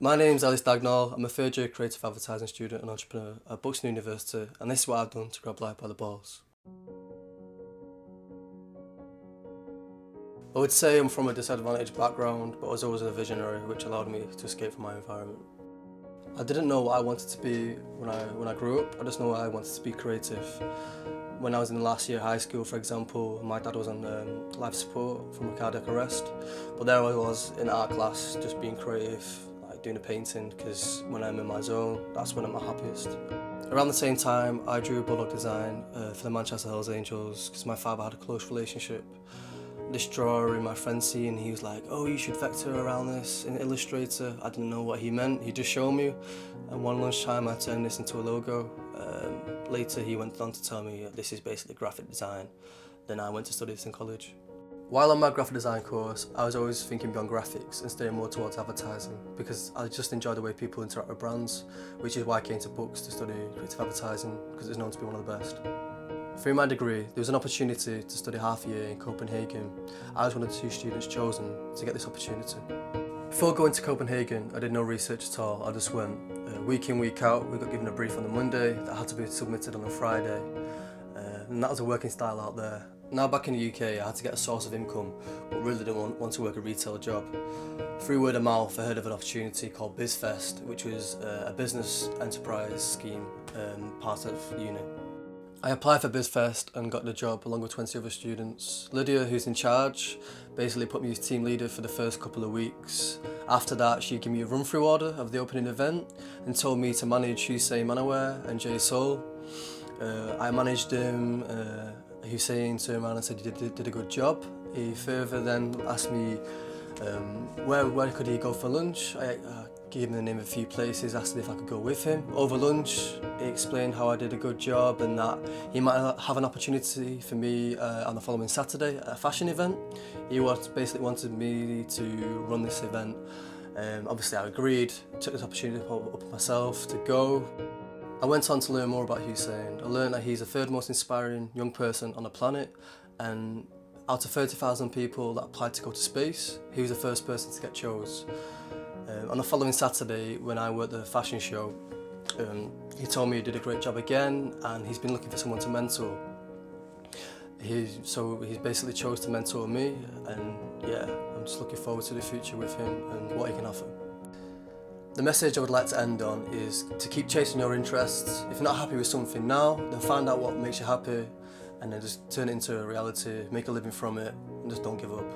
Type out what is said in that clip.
My name's Ellis Dagnall. I'm a third year creative advertising student and entrepreneur at Buxton University, and this is what I've done to grab life by the balls. I would say I'm from a disadvantaged background, but I was always a visionary, which allowed me to escape from my environment. I didn't know what I wanted to be when I grew up. I just know I wanted to be creative. When I was in the last year of high school, for example, my dad was on life support from a cardiac arrest, but there I was in art class, just being creative, like doing a painting, because when I'm in my zone, that's when I'm at happiest. Around the same time, I drew a bulldog design for the Manchester Hells Angels, because my father had a close relationship. This drawing my friend seen, he was like, "Oh, you should vector around this in Illustrator." I didn't know what he meant, he just showed me, and one lunchtime I turned this into a logo. Later he went on to tell me this is basically graphic design. Then I went to study this in college. While on my graphic design course, I was always thinking beyond graphics and staying more towards advertising, because I just enjoy the way people interact with brands, which is why I came to Books to study creative advertising, because it's known to be one of the best. Through my degree, there was an opportunity to study half a year in Copenhagen. I was one of the 2 students chosen to get this opportunity. Before going to Copenhagen, I did no research at all. I just went. Week in, week out, we got given a brief on the Monday that had to be submitted on a Friday. And that was a working style out there. Now back in the UK, I had to get a source of income, but really didn't want to work a retail job. Through word of mouth, I heard of an opportunity called BizFest, which was a business enterprise scheme, part of uni. I applied for BizFest and got the job along with 20 other students. Lydia, who's in charge, basically put me as team leader for the first couple of weeks. After that, she gave me a run-through order of the opening event and told me to manage Hussein Manawar and Jay Soul. I managed him. Hussein turned around and said he did a good job. He further then asked me where could he go for lunch. I gave him the name of a few places, asked if I could go with him. Over lunch, he explained how I did a good job and that he might have an opportunity for me on the following Saturday at a fashion event. He basically wanted me to run this event. Obviously I agreed, took this opportunity up myself to go. I went on to learn more about Hussein. I learned that he's the 3rd most inspiring young person on the planet, and out of 30,000 people that applied to go to space, he was the first person to get chose. On the following Saturday, when I worked at the fashion show, he told me he did a great job again, and he's been looking for someone to mentor. So he's basically chose to mentor me, and yeah, I'm just looking forward to the future with him and what he can offer. The message I would like to end on is to keep chasing your interests. If you're not happy with something now, then find out what makes you happy, and then just turn it into a reality, make a living from it, and just don't give up.